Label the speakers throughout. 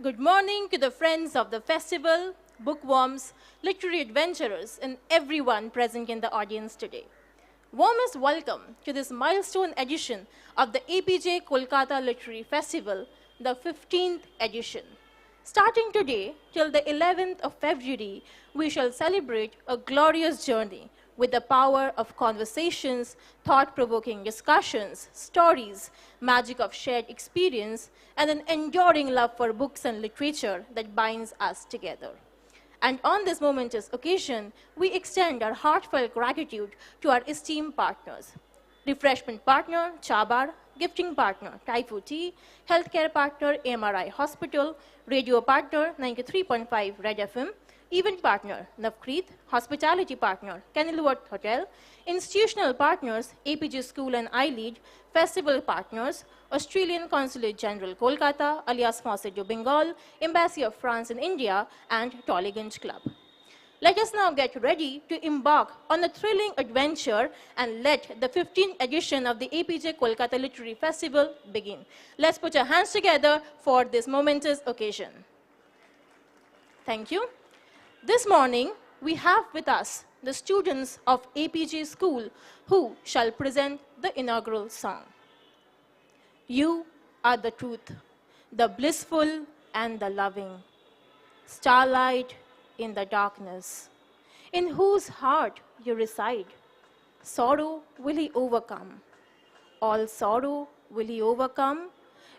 Speaker 1: Good morning to the friends of the festival, bookworms, literary adventurers, and everyone present in the audience today. Warmest welcome to this milestone edition of the Apeejay Kolkata Literary Festival, the 15th edition. Starting today till the 11th of February, we shall celebrate a glorious journey with the power of conversations, thought-provoking discussions, stories, magic of shared experience, and an enduring love for books and literature that binds us together. And on this momentous occasion, we extend our heartfelt gratitude to our esteemed partners. Refreshment partner, Chabar; gifting partner, Taifu Tea; healthcare partner, MRI Hospital; radio partner, 93.5 Red FM; event partner, Navkreet; hospitality partner, Kenilworth Hotel; institutional partners, APG School and iLead; festival partners, Australian Consulate General Kolkata, alias Français du Bengal, Embassy of France in India, and Tollygunge Club. Let us now get ready to embark on a thrilling adventure and let the 15th edition of the APJ Kolkata Literary Festival begin. Let's put our hands together for this momentous occasion. Thank you. This morning, we have with us the students of APJ School who shall present the inaugural song. You are the truth, the blissful and the loving, starlight in the darkness, in whose heart you reside. Sorrow will he overcome. All sorrow will he overcome.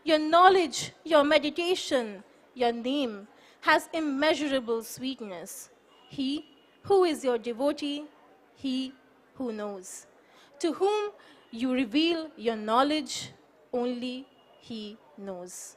Speaker 1: Your knowledge, your meditation, your name has immeasurable sweetness. He who is your devotee, he who knows. To whom you reveal your knowledge, only he knows.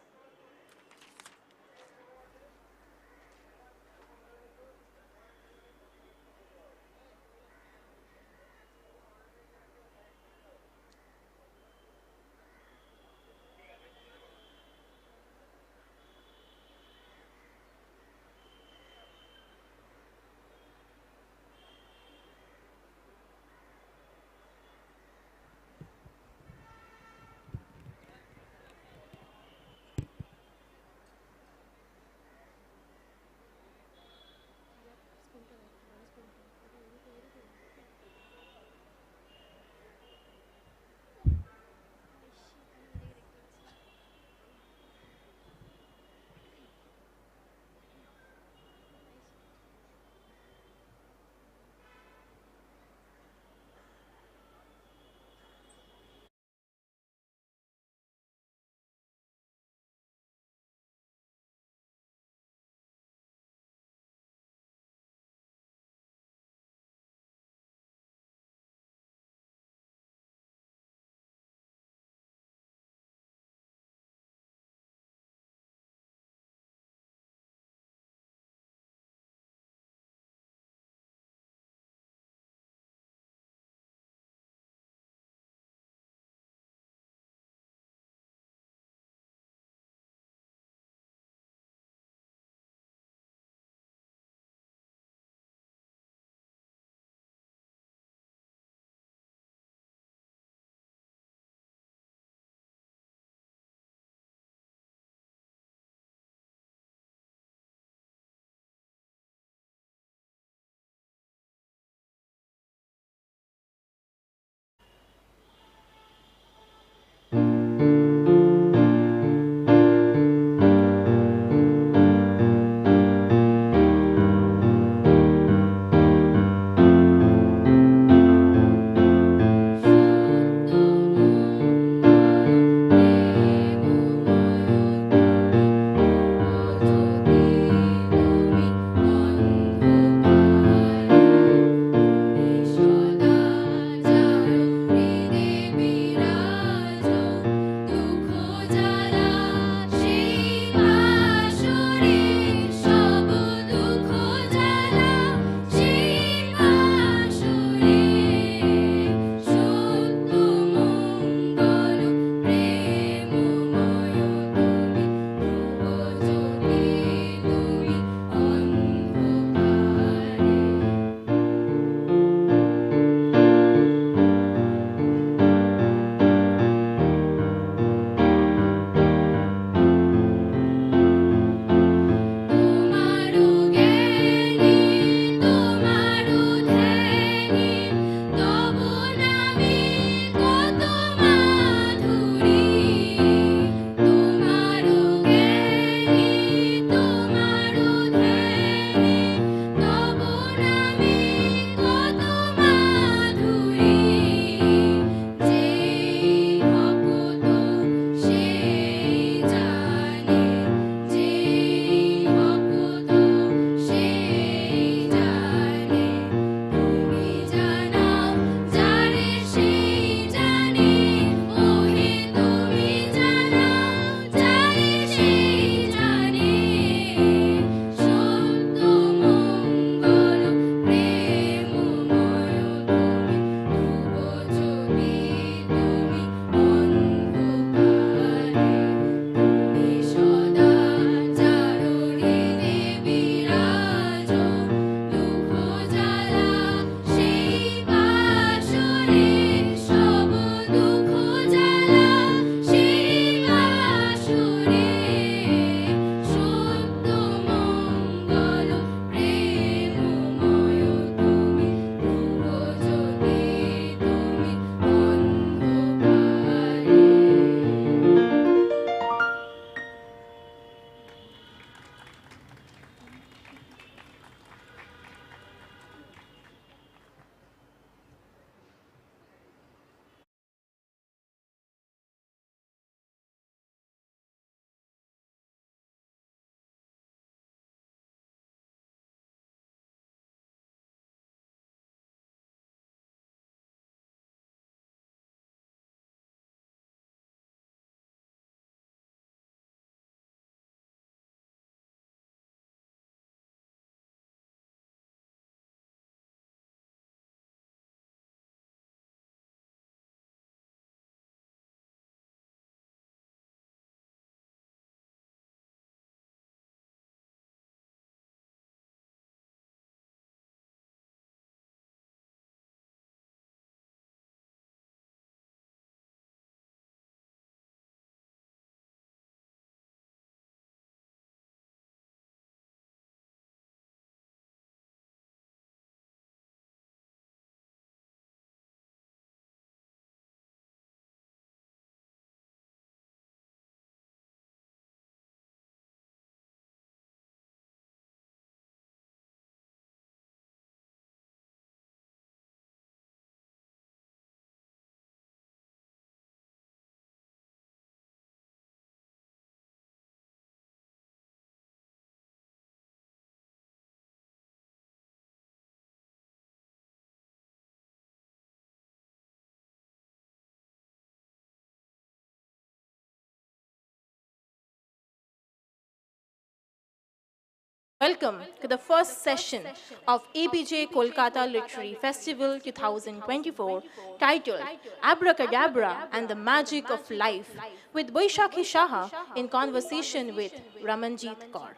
Speaker 1: Welcome to the first session of Apeejay Kolkata Literary Festival 2024 titled Abracadabra and the Magic of Life with Boishakhi Shaha in conversation with Ramanjeet Kaur.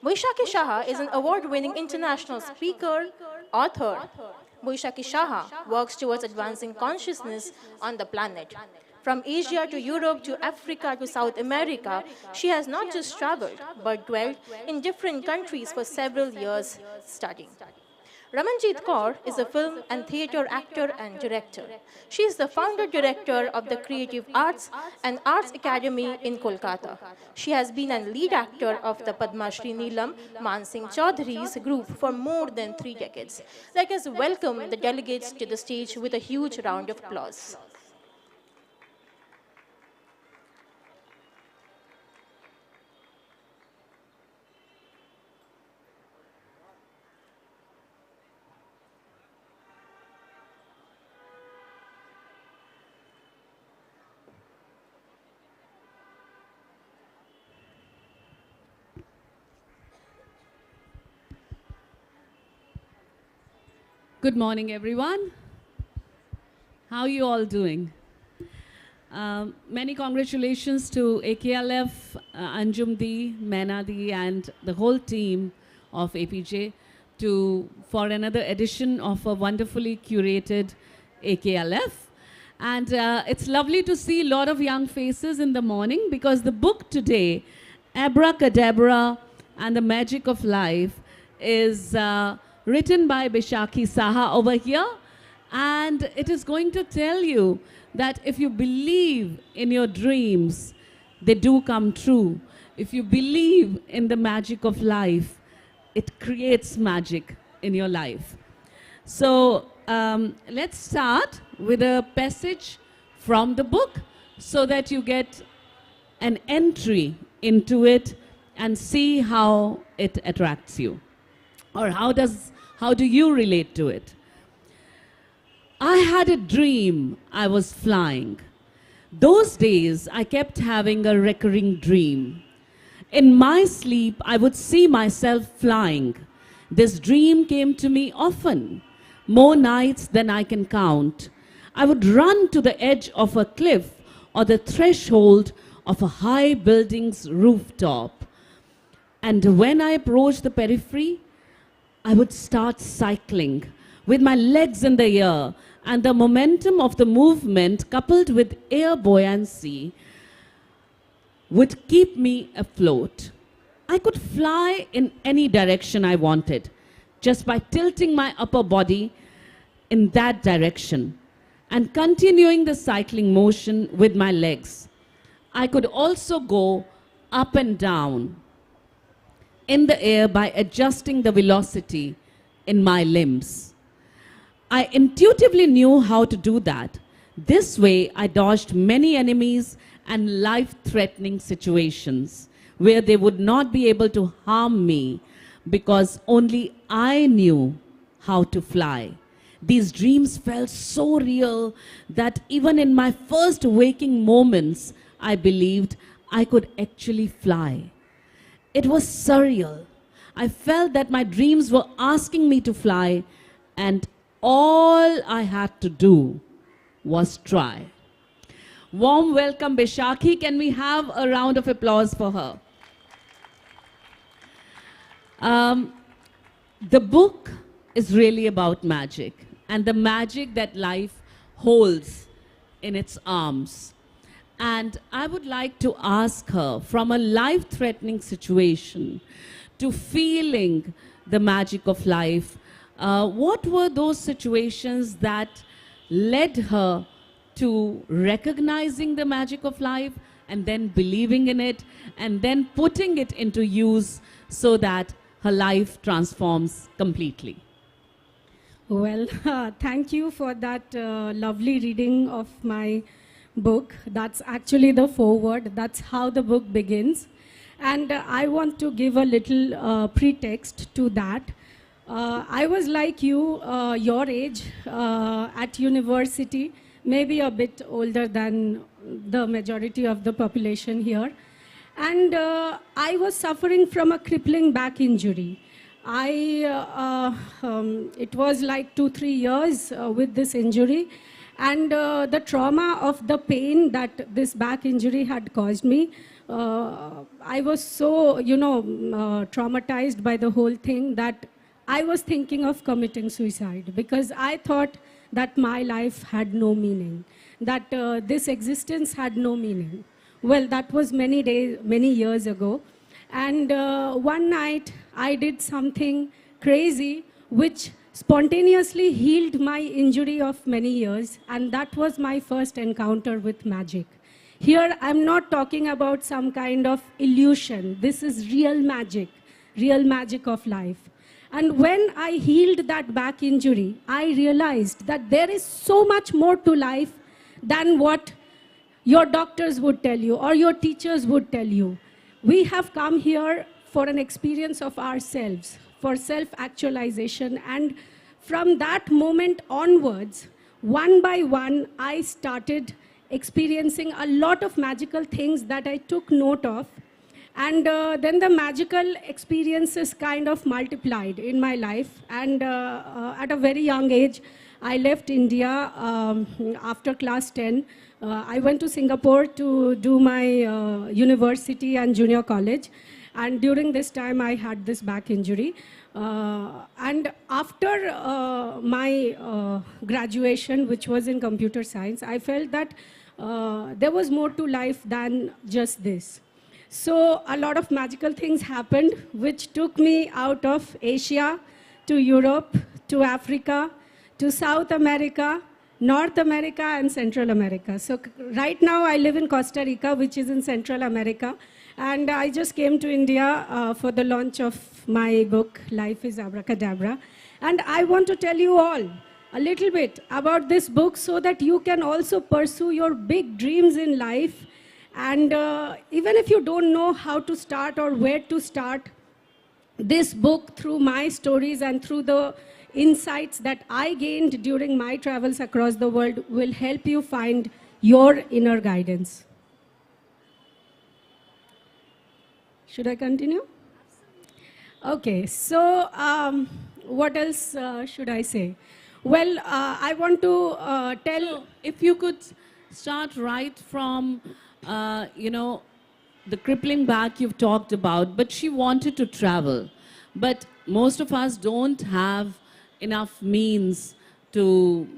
Speaker 1: Boishakhi Shaha is an award-winning international speaker, author. Boishakhi Shaha works towards advancing consciousness on the planet. From Asia to Europe to Africa to South America, she has not just traveled, but dwelt in different countries for several years studying. Ramanjeet Kaur is a film and theatre actor and director. She is the founder-director of the Creative Arts and Arts Academy in Kolkata. She has been a lead actor of the Padma Shri Neelam Mansingh Chaudhary's group for more than 3 decades. Let us welcome the delegates to the stage with a huge round of applause.
Speaker 2: Good morning, everyone. How are you all doing? Many congratulations to AKLF, Anjum Di, Maina Di, and the whole team of APJ for another edition of a wonderfully curated AKLF. And it's lovely to see a lot of young faces in the morning because the book today, Abracadabra and the Magic of Life, is written by Boishakhi Shaha over here, and it is going to tell you that if you believe in your dreams, they do come true. If you believe in the magic of life, it creates magic in your life. So let's start with a passage from the book so that you get an entry into it and see how it attracts you, or how do you relate to it? I had a dream I was flying. Those days I kept having a recurring dream. In my sleep I would see myself flying. This dream came to me often, more nights than I can count. I would run to the edge of a cliff or the threshold of a high building's rooftop. And when I approached the periphery, I would start cycling with my legs in the air, and the momentum of the movement coupled with air buoyancy would keep me afloat. I could fly in any direction I wanted just by tilting my upper body in that direction and continuing the cycling motion with my legs. I could also go up and down in the air by adjusting the velocity in my limbs. I intuitively knew how to do that. This way, I dodged many enemies and life-threatening situations where they would not be able to harm me because only I knew how to fly. These dreams felt so real that even in my first waking moments, I believed I could actually fly. It was surreal. I felt that my dreams were asking me to fly, and all I had to do was try. Warm welcome, Boishakhi. Can we have a round of applause for her? The book is really about magic, and the magic that life holds in its arms. And I would like to ask her, from a life-threatening situation to feeling the magic of life, what were those situations that led her to recognizing the magic of life and then believing in it and then putting it into use so that her life transforms completely?
Speaker 3: Well, thank you for that lovely reading of my book. That's actually the foreword. That's how the book begins. And I want to give a little pretext to that. I was like you, your age, at university, maybe a bit older than the majority of the population here. And I was suffering from a crippling back injury. It was like 2-3 years with this injury, and the trauma of the pain that this back injury had caused me, I was so, traumatized by the whole thing that I was thinking of committing suicide, because I thought that my life had no meaning, that this existence had no meaning. Well, that was many years ago. And one night, I did something crazy which spontaneously healed my injury of many years, and that was my first encounter with magic. Here, I'm not talking about some kind of illusion. This is real magic of life. And when I healed that back injury, I realized that there is so much more to life than what your doctors would tell you or your teachers would tell you. We have come here for an experience of ourselves, for self-actualization, and from that moment onwards, one by one, I started experiencing a lot of magical things that I took note of. And then the magical experiences kind of multiplied in my life. And at a very young age, I left India after class 10. I went to Singapore to do my university and junior college. And during this time, I had this back injury. And after my graduation, which was in computer science, I felt that there was more to life than just this. So a lot of magical things happened, which took me out of Asia to Europe, to Africa, to South America, North America, and Central America. So right now I live in Costa Rica, which is in Central America. And I just came to India for the launch of my book, Life is Abracadabra. And I want to tell you all a little bit about this book so that you can also pursue your big dreams in life. And even if you don't know how to start or where to start, this book, through my stories and through the insights that I gained during my travels across the world, will help you find your inner guidance. Should I continue? Okay, so what else should I say? Well, I want to tell...
Speaker 2: So if you could start right from, the crippling back you've talked about, but she wanted to travel. But most of us don't have enough means to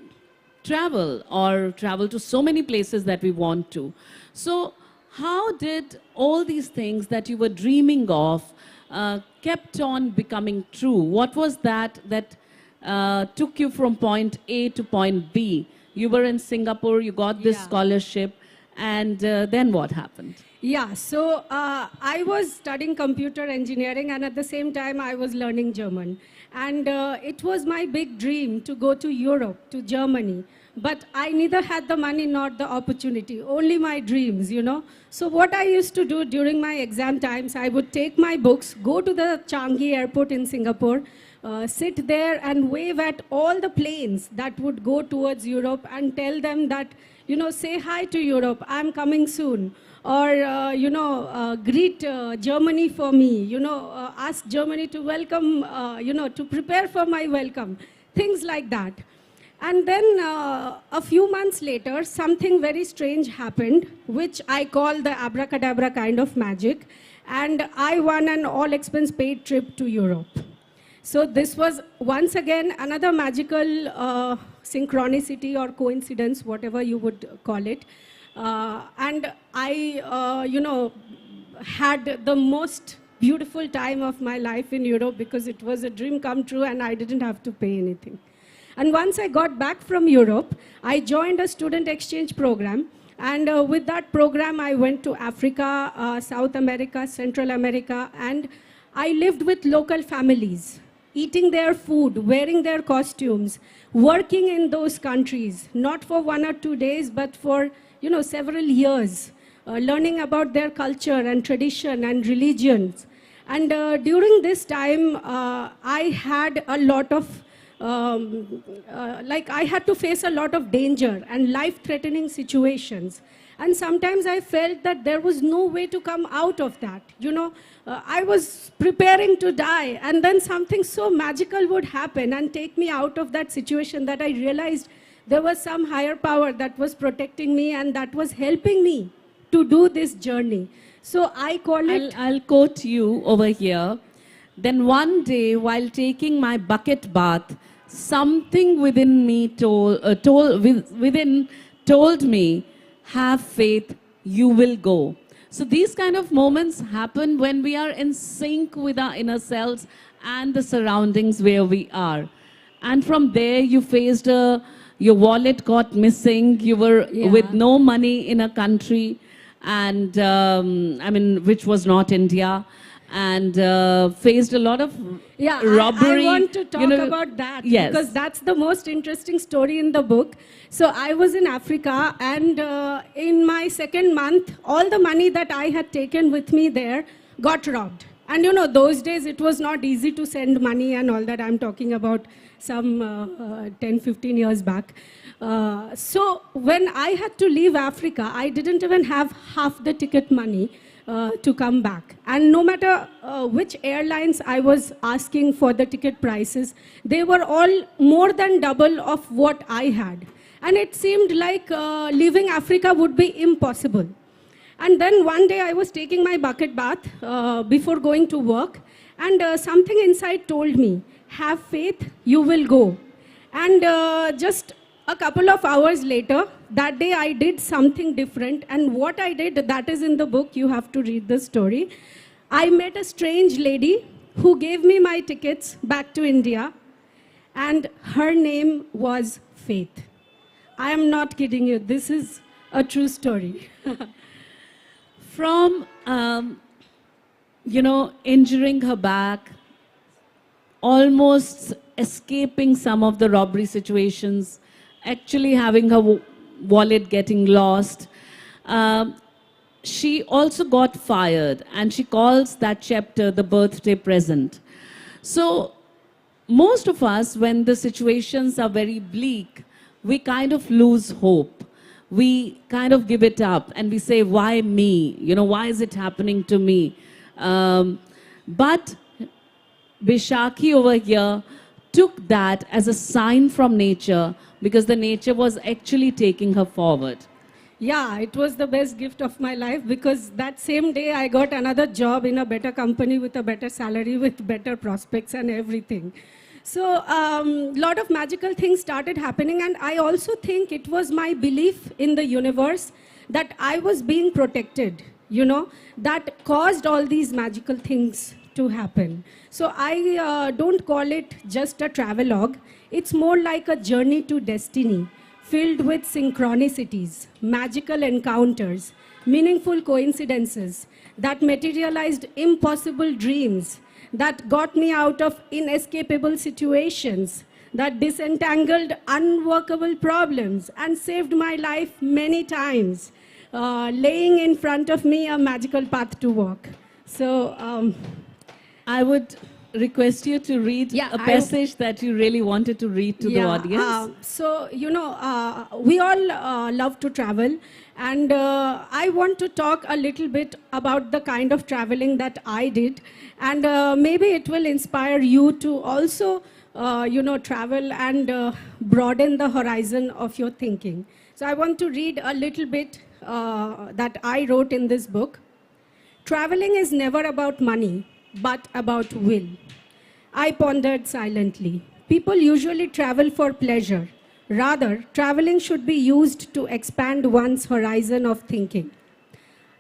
Speaker 2: travel or travel to so many places that we want to. So how did all these things that you were dreaming of kept on becoming true? What was that took you from point A to point B? You were in Singapore, you got this scholarship, and then what happened?
Speaker 3: Yeah, so I was studying computer engineering, and at the same time I was learning German. And it was my big dream to go to Europe, to Germany. But I neither had the money nor the opportunity, only my dreams, So what I used to do during my exam times, I would take my books, go to the Changi airport in Singapore, sit there and wave at all the planes that would go towards Europe and tell them that, say hi to Europe, I'm coming soon. Or, greet Germany for me, ask Germany to welcome, to prepare for my welcome, things like that. And then a few months later, something very strange happened, which I call the abracadabra kind of magic. And I won an all-expense paid trip to Europe. So this was, once again, another magical synchronicity or coincidence, whatever you would call it. And I, had the most beautiful time of my life in Europe, because it was a dream come true and I didn't have to pay anything. And once I got back from Europe, I joined a student exchange program. And with that program, I went to Africa, South America, Central America, and I lived with local families, eating their food, wearing their costumes, working in those countries, not for 1 or 2 days, but for several years, learning about their culture and tradition and religions. And during this time, I had a lot of, I had to face a lot of danger and life-threatening situations. And sometimes I felt that there was no way to come out of that. I was preparing to die, and then something so magical would happen and take me out of that situation that I realized there was some higher power that was protecting me and that was helping me to do this journey. So I call it...
Speaker 2: I'll quote you over here. Then one day, while taking my bucket bath, something within me told me, have faith, you will go. So these kind of moments happen when we are in sync with our inner selves and the surroundings where we are. And from there, you faced your wallet got missing, you were with no money in a country, and which was not India, and faced a lot of robbery.
Speaker 3: I want to talk about that,
Speaker 2: yes,
Speaker 3: because that's the most interesting story in the book. So I was in Africa, and in my second month, all the money that I had taken with me there got robbed. And those days it was not easy to send money and all that. I'm talking about some 10, 15 years back. So when I had to leave Africa, I didn't even have half the ticket money to come back. And no matter which airlines I was asking for the ticket prices, they were all more than double of what I had. And it seemed like leaving Africa would be impossible. And then one day I was taking my bucket bath before going to work, and something inside told me, have faith, you will go. And just a couple of hours later, that day I did something different, and what I did, that is in the book, you have to read the story. I met a strange lady who gave me my tickets back to India, and her name was Faith. I am not kidding you, this is a true story.
Speaker 2: From, injuring her back, almost escaping some of the robbery situations, actually having her wallet getting lost, she also got fired, and she calls that chapter the birthday present. So most of us, when the situations are very bleak, we kind of lose hope. We kind of give it up and we say, why me? Why is it happening to me? But Bishakhi over here took that as a sign from nature, because the nature was actually taking her forward.
Speaker 3: Yeah, it was the best gift of my life, because that same day I got another job in a better company with a better salary, with better prospects and everything. So lot of magical things started happening, and I also think it was my belief in the universe that I was being protected, that caused all these magical things to happen. So I don't call it just a travelogue. It's more like a journey to destiny, filled with synchronicities, magical encounters, meaningful coincidences that materialized impossible dreams, that got me out of inescapable situations, that disentangled unworkable problems and saved my life many times, laying in front of me a magical path to walk. So
Speaker 2: I would request you to read a passage that you really wanted to read to the audience.
Speaker 3: We all love to travel, and I want to talk a little bit about the kind of traveling that I did, and maybe it will inspire you to also travel and broaden the horizon of your thinking. So I want to read a little bit that I wrote in this book. Traveling is never about money, but about will. I pondered silently. People usually travel for pleasure. Rather, traveling should be used to expand one's horizon of thinking.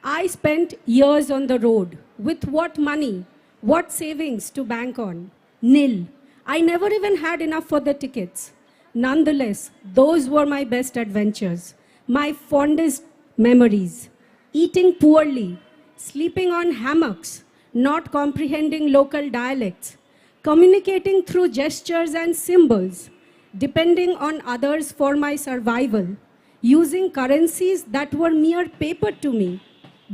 Speaker 3: I spent years on the road. With what money? What savings to bank on? Nil. I never even had enough for the tickets. Nonetheless, those were my best adventures, my fondest memories. Eating poorly, sleeping on hammocks, not comprehending local dialects, communicating through gestures and symbols, depending on others for my survival, using currencies that were mere paper to me,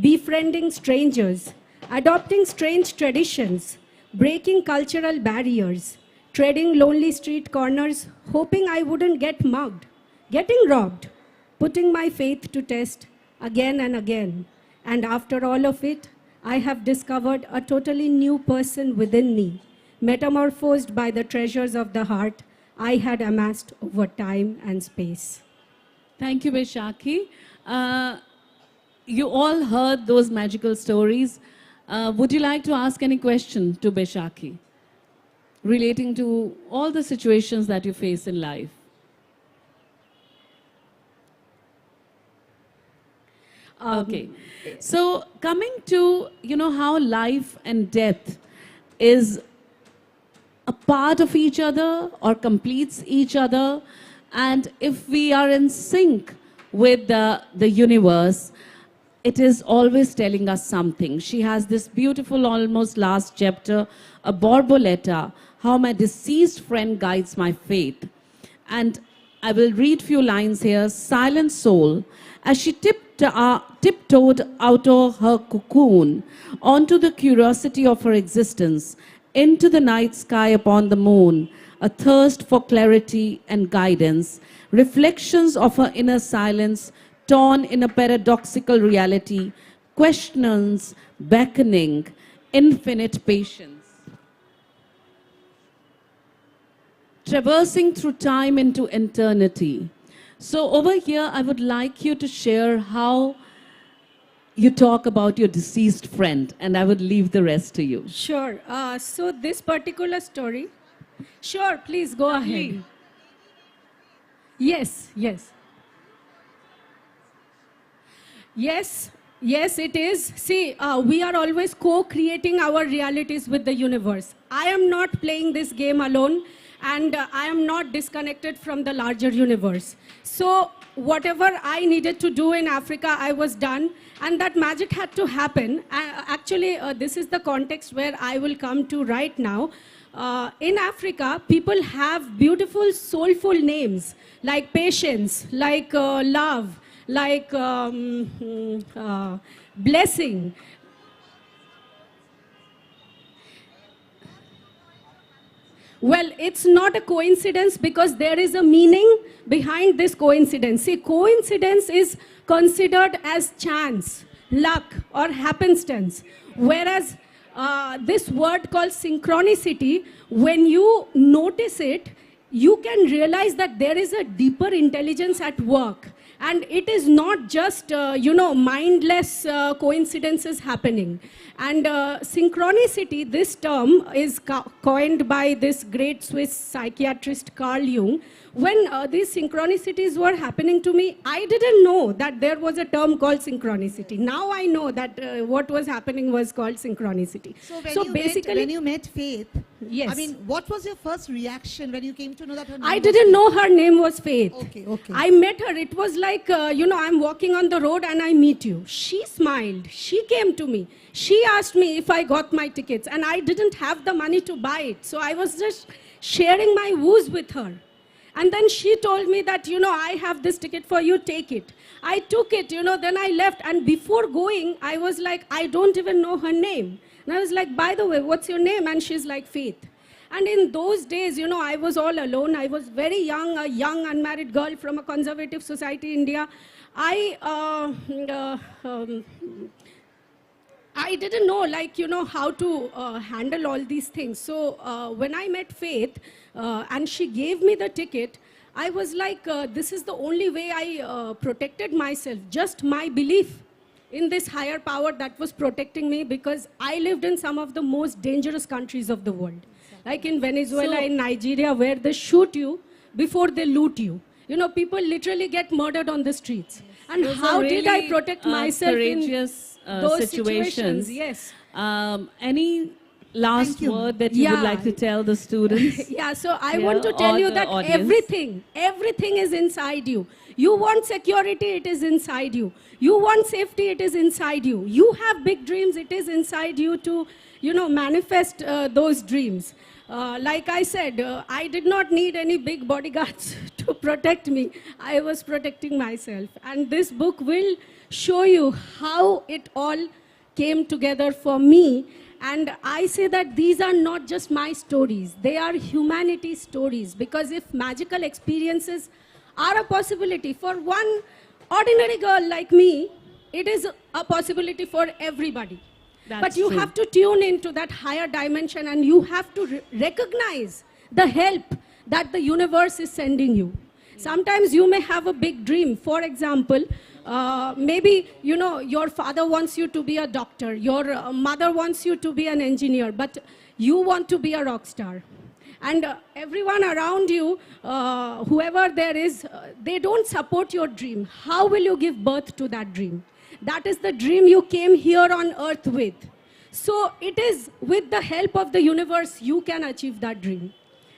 Speaker 3: befriending strangers, adopting strange traditions, breaking cultural barriers, treading lonely street corners, hoping I wouldn't get mugged, getting robbed, putting my faith to test again and again. And after all of it, I have discovered a totally new person within me, metamorphosed by the treasures of the heart I had amassed over time and space.
Speaker 2: Thank you, Beshaki. You all heard those magical stories. Would you like to ask any question to Beshaki relating to all the situations that you face in life? Okay. So coming to, how life and death is a part of each other or completes each other, and if we are in sync with the universe, it is always telling us something. She has this beautiful, almost last chapter, a Borboleta, how my deceased friend guides my faith. And I will read few lines here. Silent soul, as she tiptoed out of her cocoon, onto the curiosity of her existence, into the night sky upon the moon, a thirst for clarity and guidance, reflections of her inner silence, torn in a paradoxical reality, questions beckoning, infinite patience. Traversing through time into eternity. So over here, I would like you to share how you talk about your deceased friend, and I would leave the rest to you.
Speaker 3: Sure. So this particular story, sure, please go ahead. Yes, yes. Yes, it is. See, we are always co-creating our realities with the universe. I am not playing this game alone, and I am not disconnected from the larger universe. So whatever I needed to do in Africa, I was done, and that magic had to happen. Actually, this is the context where I will come to right now. In Africa, people have beautiful, soulful names, like patience, like love, like blessing. Well, it's not a coincidence because there is a meaning behind this coincidence. See, coincidence is considered as chance, luck, or happenstance. Whereas this word called synchronicity, when you notice it, you can realize that there is a deeper intelligence at work. And it is not just, mindless coincidences happening. And synchronicity, this term is coined by this great Swiss psychiatrist Carl Jung. When these synchronicities were happening to me, I didn't know that there was a term called synchronicity. Now I know that what was happening was called synchronicity.
Speaker 4: So when you met Faith,
Speaker 3: yes.
Speaker 4: I mean, what was your first reaction when you came to know that her name
Speaker 3: I
Speaker 4: was
Speaker 3: didn't
Speaker 4: Faith?
Speaker 3: know her name was Faith.
Speaker 4: Okay.
Speaker 3: I met her. It was like, I'm walking on the road and I meet you. She smiled. She came to me. She asked me if I got my tickets, and I didn't have the money to buy it. So I was just sharing my woes with her. And then she told me that, I have this ticket for you, take it. I took it, then I left. And before going, I was like, I don't even know her name. And I was like, by the way, what's your name? And she's like, Faith. And in those days, I was all alone. I was very young, a young unmarried girl from a conservative society in India. I didn't know, how to handle all these things. So when I met Faith and she gave me the ticket, I was like, this is the only way I protected myself, just my belief in this higher power that was protecting me, because I lived in some of the most dangerous countries of the world. Like in Venezuela, in Nigeria, where they shoot you before they loot you. People literally get murdered on the streets. And
Speaker 2: those
Speaker 3: how
Speaker 2: really,
Speaker 3: did I protect myself in those situations? Yes.
Speaker 2: Any last word that you would like to tell the students?
Speaker 3: Yeah, so I want to tell you that everything is inside you. You want security, it is inside you. You want safety, it is inside you. You have big dreams, it is inside you to, manifest those dreams. Like I said, I did not need any big bodyguards to protect me. I was protecting myself. And this book will show you how it all came together for me. And I say that these are not just my stories. They are humanity's stories. Because if magical experiences are a possibility for one ordinary girl like me, it is a possibility for everybody.
Speaker 2: That's
Speaker 3: but you
Speaker 2: true.
Speaker 3: have to tune into that higher dimension, and you have to recognize the help that the universe is sending you. Sometimes you may have a big dream. For example, maybe, you know, your father wants you to be a doctor, your mother wants you to be an engineer, but you want to be a rock star. And everyone around you, whoever there is, they don't support your dream. How will you give birth to that dream? That is the dream you came here on earth with. So it is with the help of the universe you can achieve that dream.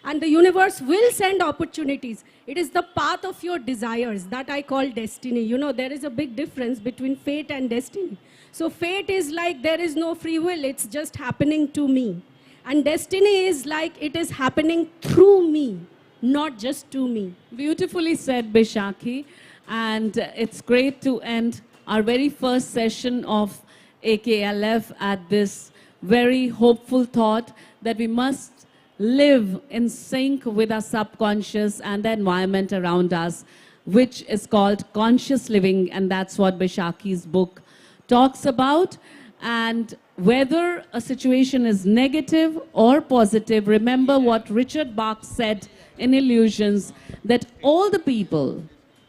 Speaker 3: And the universe will send opportunities. It is the path of your desires that I call destiny. You know, there is a big difference between fate and destiny. So fate is like there is no free will, it's just happening to me. And destiny is like it is happening through me, not just to me.
Speaker 2: Beautifully said, Bishakhi. And it's great to end our very first session of AKLF at this very hopeful thought that we must live in sync with our subconscious and the environment around us, which is called conscious living, and that's what Bishakhi's book talks about. And whether a situation is negative or positive, remember what Richard Bach said in Illusions, that all the people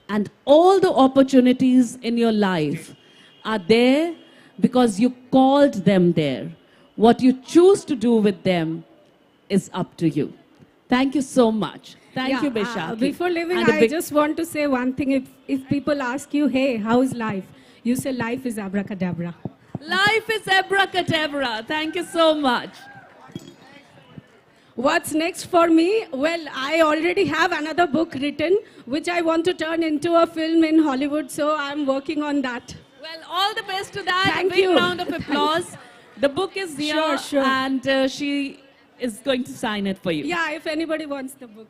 Speaker 2: and all the opportunities in your life are there because you called them there. What you choose to do with them is up to you. Thank you so much. Thank you, Bishakhi.
Speaker 3: Before leaving,
Speaker 2: And a
Speaker 3: I
Speaker 2: big-
Speaker 3: just want to say one thing. If people ask you, hey, how's life? You say life is abracadabra.
Speaker 2: Life is abracadabra. Thank you so much.
Speaker 3: What's next for me? Well, I already have another book written, which I want to turn into a film in Hollywood, so I'm working on that.
Speaker 2: Well, all the best to that.
Speaker 3: Thank
Speaker 2: a big
Speaker 3: you.
Speaker 2: round of applause. The book is here,
Speaker 3: Sure, sure.
Speaker 2: and she is going to sign it for you.
Speaker 3: Yeah, if anybody wants the book.